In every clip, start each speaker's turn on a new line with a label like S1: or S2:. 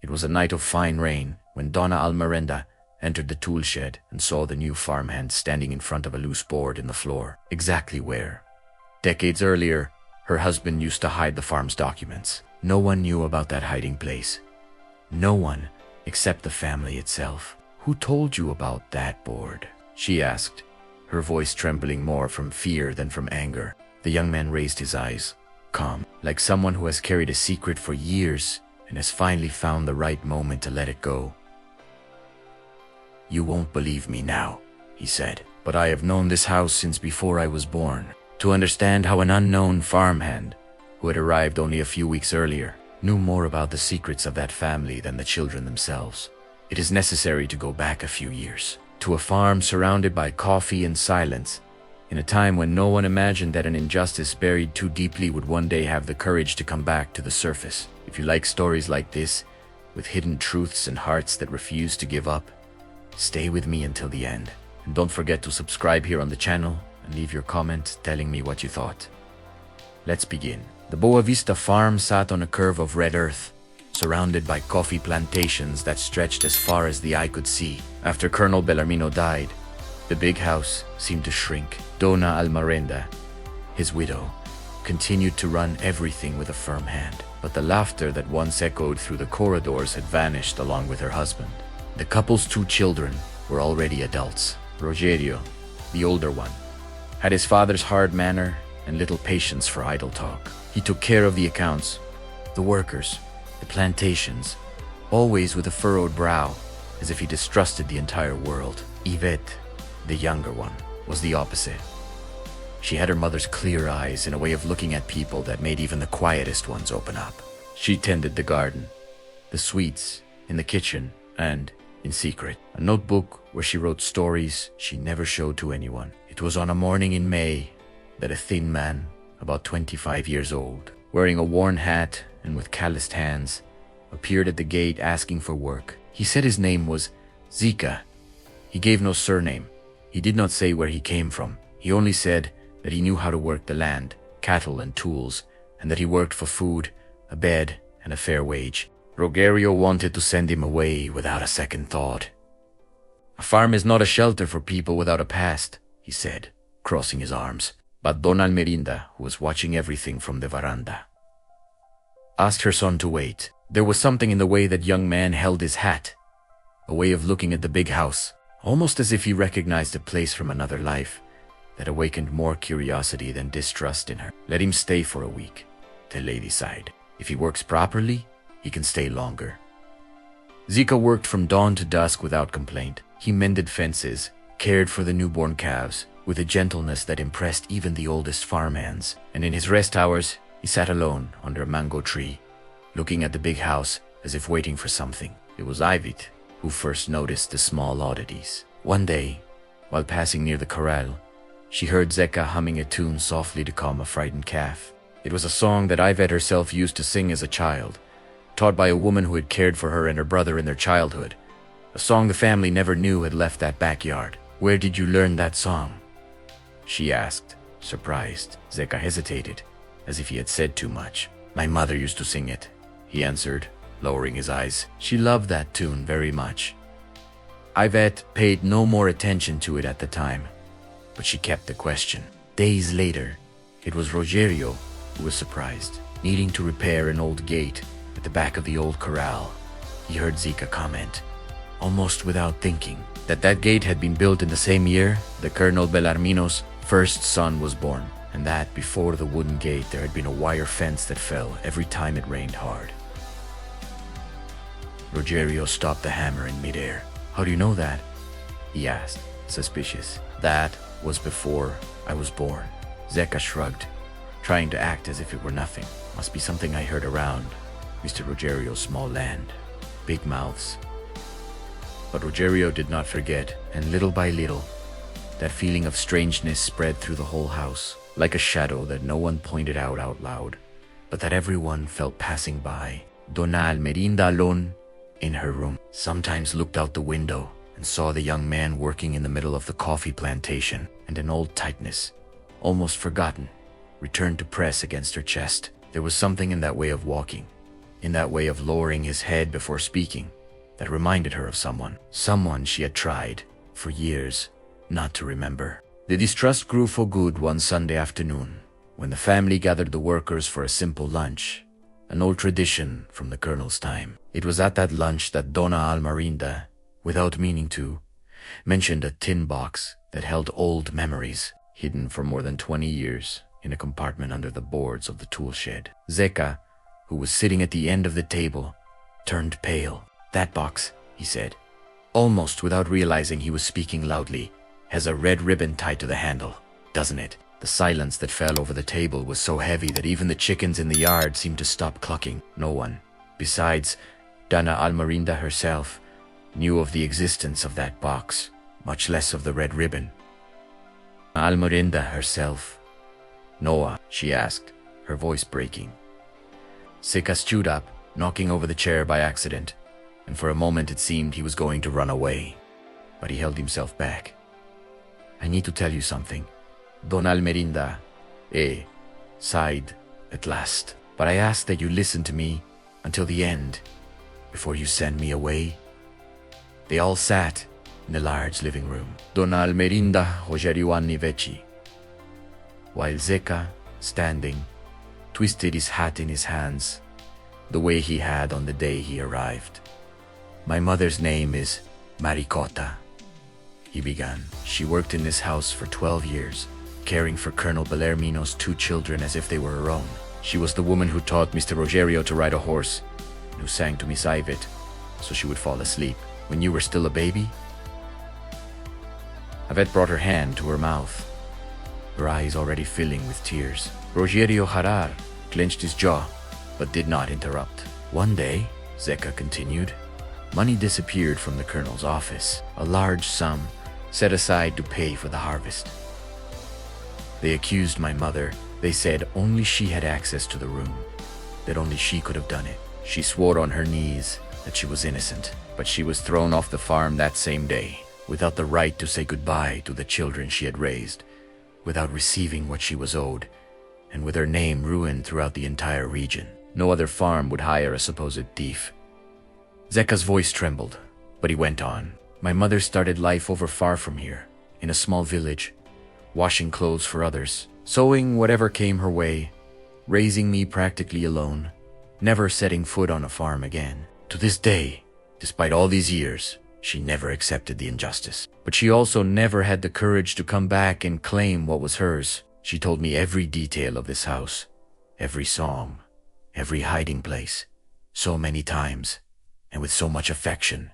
S1: It was a night of fine rain when Donna Almerenda entered the tool shed and saw the new farmhand standing in front of a loose board in the floor, exactly where, decades earlier, her husband used to hide the farm's documents. No one knew about that hiding place. No one except the family itself. "Who told you about that board?" she asked, her voice trembling more from fear than from anger. The young man raised his eyes, calm, like someone who has carried a secret for years and has finally found the right moment to let it go. "You won't believe me now," he said, "but I have known this house since before I was born. To understand how an unknown farmhand, who had arrived only a few weeks earlier, knew more about the secrets of that family than the children themselves, it is necessary to go back a few years, to a farm surrounded by coffee and silence, in a time when no one imagined that an injustice buried too deeply would one day have the courage to come back to the surface. If you like stories like this, with hidden truths and hearts that refuse to give up, stay with me until the end. And don't forget to subscribe here on the channel and leave your comment telling me what you thought. Let's begin. The Boa Vista farm sat on a curve of red earth, surrounded by coffee plantations that stretched as far as the eye could see. After Colonel Bellarmino died, the big house seemed to shrink. Donna Almerenda, his widow, continued to run everything with a firm hand, but the laughter that once echoed through the corridors had vanished along with her husband. The couple's 2 children were already adults. Rogerio, the older one, had his father's hard manner and little patience for idle talk. He took care of the accounts, the workers, the plantations, always with a furrowed brow, as if he distrusted the entire world. Yvette, the younger one, was the opposite. She had her mother's clear eyes and a way of looking at people that made even the quietest ones open up. She tended the garden, the sweets, in the kitchen, and, in secret, a notebook where she wrote stories she never showed to anyone. It was on a morning in May that a thin man, about 25 years old, wearing a worn hat and with calloused hands, appeared at the gate asking for work. He said his name was Zika. He gave no surname. He did not say where he came from. He only said that he knew how to work the land, cattle and tools, and that he worked for food, a bed, and a fair wage. Rogerio wanted to send him away without a second thought. "A farm is not a shelter for people without a past," he said, crossing his arms. But Donna Almerenda, who was watching everything from the veranda, asked her son to wait. There was something in the way that young man held his hat, a way of looking at the big house, almost as if he recognized a place from another life, that awakened more curiosity than distrust in her. "Let him stay for a week," the lady sighed. "If he works properly, he can stay longer." Zika worked from dawn to dusk without complaint. He mended fences, cared for the newborn calves, with a gentleness that impressed even the oldest farmhands. And in his rest hours, he sat alone under a mango tree, looking at the big house as if waiting for something. It was Ivit who first noticed the small oddities. One day, while passing near the corral, she heard Zeka humming a tune softly to calm a frightened calf. It was a song that Ivette herself used to sing as a child, taught by a woman who had cared for her and her brother in their childhood. A song the family never knew had left that backyard. "Where did you learn that song?" she asked, surprised. Zeka hesitated, as if he had said too much. "My mother used to sing it," he answered, lowering his eyes. "She loved that tune very much." Ivette paid no more attention to it at the time, but she kept the question. Days later, it was Rogerio who was surprised. Needing to repair an old gate at the back of the old corral, he heard Zika comment, almost without thinking, that gate had been built in the same year that Colonel Bellarmino's first son was born, and that before the wooden gate there had been a wire fence that fell every time it rained hard. Rogerio stopped the hammer in midair. "How do you know that?" he asked, suspicious. "That was before I was born." Zeka shrugged, trying to act as if it were nothing. "Must be something I heard around Mr. Rogerio's small land. Big mouths." But Rogerio did not forget, and little by little, that feeling of strangeness spread through the whole house, like a shadow that no one pointed out loud, but that everyone felt passing by. Donna Almerenda alone, in her room, sometimes looked out the window and saw the young man working in the middle of the coffee plantation, and an old tightness, almost forgotten, returned to press against her chest. There was something in that way of walking, in that way of lowering his head before speaking, that reminded her of someone she had tried, for years, not to remember. The distrust grew for good one Sunday afternoon, when the family gathered the workers for a simple lunch, an old tradition from the colonel's time. It was at that lunch that Donna Almarinda, without meaning to, mentioned a tin box that held old memories, hidden for more than 20 years in a compartment under the boards of the tool shed. Zeka, who was sitting at the end of the table, turned pale. "That box," he said, almost without realizing he was speaking loudly, "has a red ribbon tied to the handle, doesn't it?" The silence that fell over the table was so heavy that even the chickens in the yard seemed to stop clucking. No one, besides Donna Almarinda herself, knew of the existence of that box, much less of the red ribbon. Almarinda herself. "Noah," she asked, her voice breaking. Zeka stood up, knocking over the chair by accident, and for a moment it seemed he was going to run away. But he held himself back. "I need to tell you something." Don Almerinda, sighed at last. "But I ask that you listen to me until the end, before you send me away." They all sat in the large living room. Don Almerinda Rogerio anni vecchi, while Zeka, standing, twisted his hat in his hands, the way he had on the day he arrived. "My mother's name is Maricota," he began. "She worked in this house for 12 years, caring for Colonel Bellarmino's 2 children as if they were her own. She was the woman who taught Mr. Rogerio to ride a horse, and who sang to Miss Ivet so she would fall asleep. When you were still a baby?" Ivet brought her hand to her mouth, her eyes already filling with tears. Rogerio Harar clenched his jaw, but did not interrupt. "One day," Zeka continued, "money disappeared from the colonel's office, a large sum set aside to pay for the harvest. They accused my mother. They said only she had access to the room, that only she could have done it. She swore on her knees that she was innocent, but she was thrown off the farm that same day, without the right to say goodbye to the children she had raised, without receiving what she was owed, and with her name ruined throughout the entire region. No other farm would hire a supposed thief." Zeka's voice trembled, but he went on. "My mother started life over far from here, in a small village, washing clothes for others, sewing whatever came her way, raising me practically alone, never setting foot on a farm again. To this day, despite all these years, she never accepted the injustice. But she also never had the courage to come back and claim what was hers. She told me every detail of this house, every song, every hiding place, so many times, and with so much affection,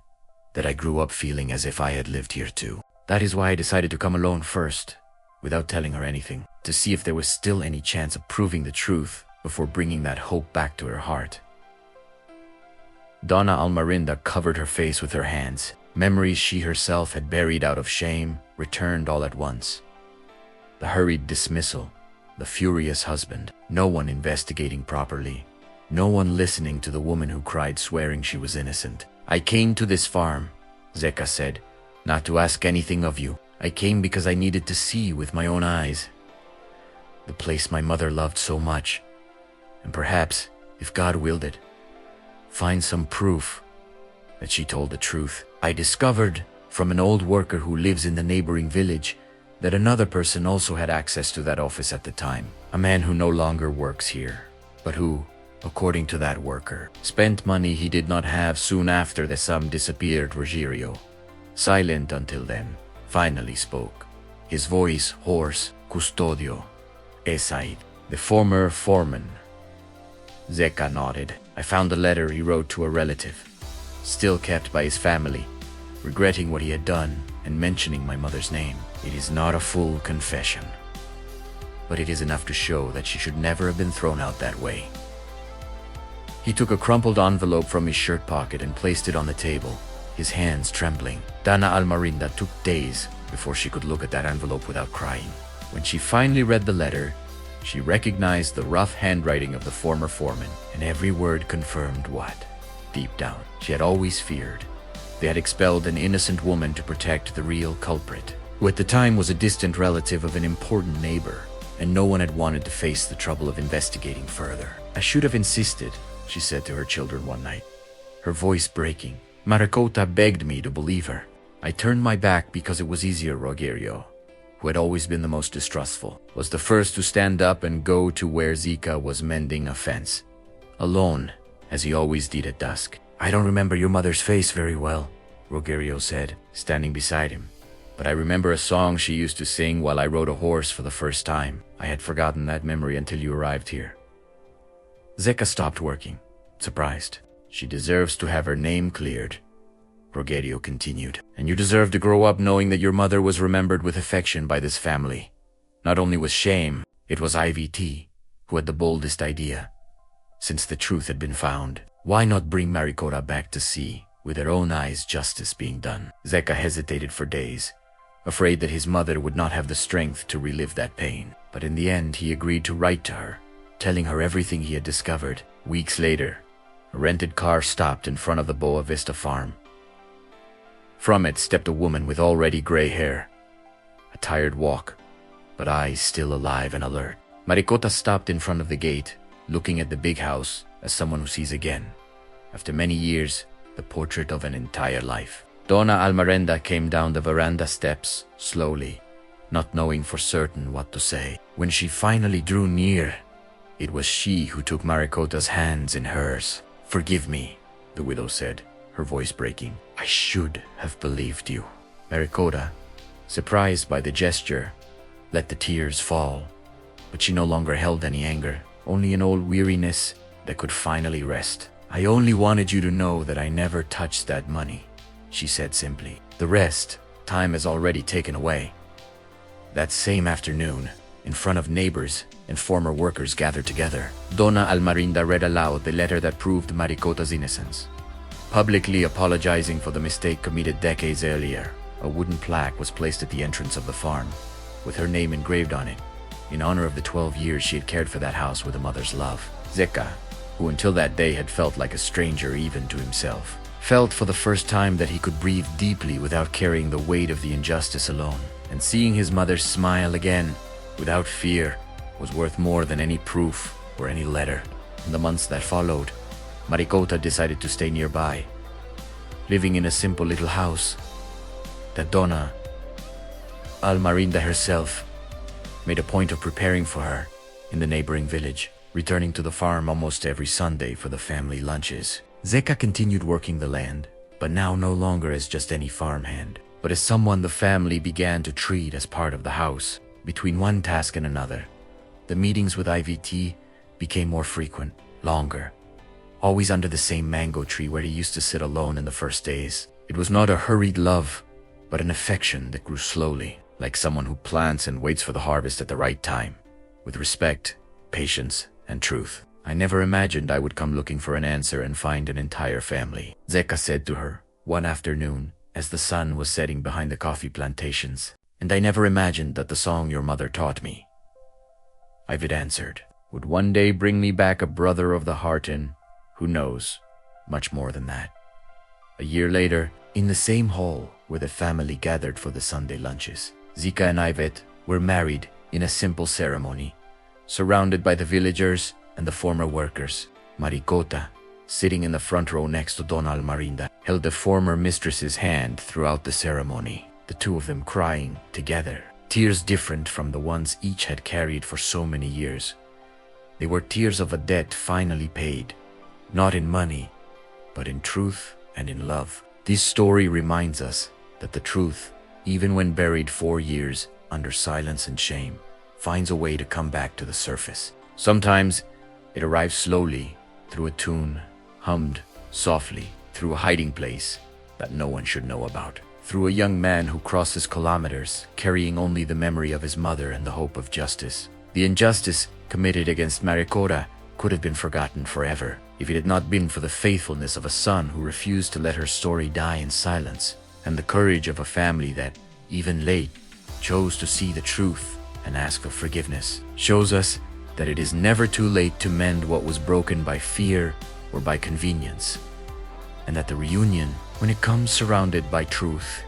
S1: that I grew up feeling as if I had lived here too. That is why I decided to come alone first, without telling her anything, to see if there was still any chance of proving the truth before bringing that hope back to her heart." Donna Almarinda covered her face with her hands. Memories she herself had buried out of shame returned all at once. The hurried dismissal, the furious husband, no one investigating properly, no one listening to the woman who cried swearing she was innocent. "I came to this farm," Zeka said, "not to ask anything of you. I came because I needed to see with my own eyes the place my mother loved so much, and perhaps, if God willed it, find some proof that she told the truth. I discovered from an old worker who lives in the neighboring village that another person also had access to that office at the time, a man who no longer works here, but who, according to that worker, spent money he did not have soon after the sum disappeared. Rogerio, silent until then, finally spoke, his voice hoarse. Custodio, Esaid, the former foreman." Zeka nodded. "I found a letter he wrote to a relative, still kept by his family, regretting what he had done and mentioning my mother's name. It is not a full confession, but it is enough to show that she should never have been thrown out that way." He took a crumpled envelope from his shirt pocket and placed it on the table, his hands trembling. Donna Almarinda took days before she could look at that envelope without crying. When she finally read the letter, she recognized the rough handwriting of the former foreman, and every word confirmed what, deep down, she had always feared. They had expelled an innocent woman to protect the real culprit, who at the time was a distant relative of an important neighbor, and no one had wanted to face the trouble of investigating further. "I should have insisted," she said to her children one night, her voice breaking. Maricota begged me to believe her. I turned my back because it was easier. Rogerio, who had always been the most distrustful, was the first to stand up and go to where Zika was mending a fence, alone, as he always did at dusk. I don't remember your mother's face very well, Rogerio said, standing beside him. But I remember a song she used to sing while I rode a horse for the first time. I had forgotten that memory until you arrived here. Zeka stopped working, surprised. She deserves to have her name cleared, Rogerio continued. And you deserve to grow up knowing that your mother was remembered with affection by this family. Not only with shame, it was IVT who had the boldest idea. Since the truth had been found, why not bring Maricota back to see, with her own eyes, justice being done? Zeka hesitated for days, afraid that his mother would not have the strength to relive that pain. But in the end, he agreed to write to her, telling her everything he had discovered. Weeks later, a rented car stopped in front of the Boa Vista farm. From it stepped a woman with already gray hair, a tired walk, but eyes still alive and alert. Maricota stopped in front of the gate, looking at the big house as someone who sees again, after many years, the portrait of an entire life. Donna Almarenda came down the veranda steps, slowly, not knowing for certain what to say. When she finally drew near, it was she who took Maricota's hands in hers. Forgive me, the widow said, her voice breaking. I should have believed you. Maricota, surprised by the gesture, let the tears fall. But she no longer held any anger, only an old weariness that could finally rest. I only wanted you to know that I never touched that money, she said simply. The rest, time has already taken away. That same afternoon, in front of neighbors and former workers gathered together, Donna Almarinda read aloud the letter that proved Maricota's innocence. Publicly apologizing for the mistake committed decades earlier, a wooden plaque was placed at the entrance of the farm, with her name engraved on it, in honor of the 12 years she had cared for that house with a mother's love. Zeka, who until that day had felt like a stranger even to himself, felt for the first time that he could breathe deeply without carrying the weight of the injustice alone. And seeing his mother smile again, without fear, was worth more than any proof or any letter. In the months that followed, Maricota decided to stay nearby, living in a simple little house that Donna Almarinda herself made a point of preparing for her in the neighboring village, returning to the farm almost every Sunday for the family lunches. Zeka continued working the land, but now no longer as just any farmhand, but as someone the family began to treat as part of the house. Between one task and another, the meetings with IVT became more frequent, longer, always under the same mango tree where he used to sit alone in the first days. It was not a hurried love, but an affection that grew slowly, like someone who plants and waits for the harvest at the right time, with respect, patience, and truth. I never imagined I would come looking for an answer and find an entire family, Zeka said to her one afternoon as the sun was setting behind the coffee plantations. And I never imagined that the song your mother taught me, Ivid answered, would one day bring me back a brother of the heart and, who knows, much more than that. A year later, in the same hall where the family gathered for the Sunday lunches, Zika and Ivet were married in a simple ceremony, surrounded by the villagers and the former workers. Maricota, sitting in the front row next to Donna Almarinda, held the former mistress's hand throughout the ceremony, the two of them crying together, tears different from the ones each had carried for so many years. They were tears of a debt finally paid, not in money, but in truth and in love. This story reminds us that the truth, even when buried 4 years under silence and shame, finds a way to come back to the surface. Sometimes it arrives slowly, through a tune, hummed softly, through a hiding place that no one should know about, through a young man who crosses kilometers, carrying only the memory of his mother and the hope of justice. The injustice committed against Maricota could have been forgotten forever, if it had not been for the faithfulness of a son who refused to let her story die in silence, and the courage of a family that, even late, chose to see the truth and ask for forgiveness. Shows us that it is never too late to mend what was broken by fear or by convenience, and that the reunion, when it comes surrounded by truth,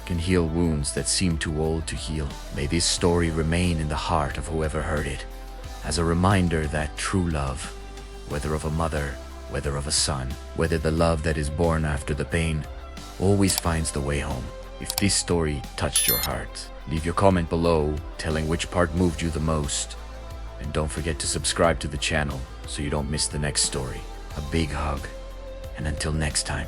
S1: can heal wounds that seem too old to heal. May this story remain in the heart of whoever heard it, as a reminder that true love, whether of a mother whether of a son, whether the love that is born after the pain, always finds the way home. If this story touched your heart, leave your comment below telling which part moved you the most. And don't forget to subscribe to the channel so you don't miss the next story. A big hug, and until next time.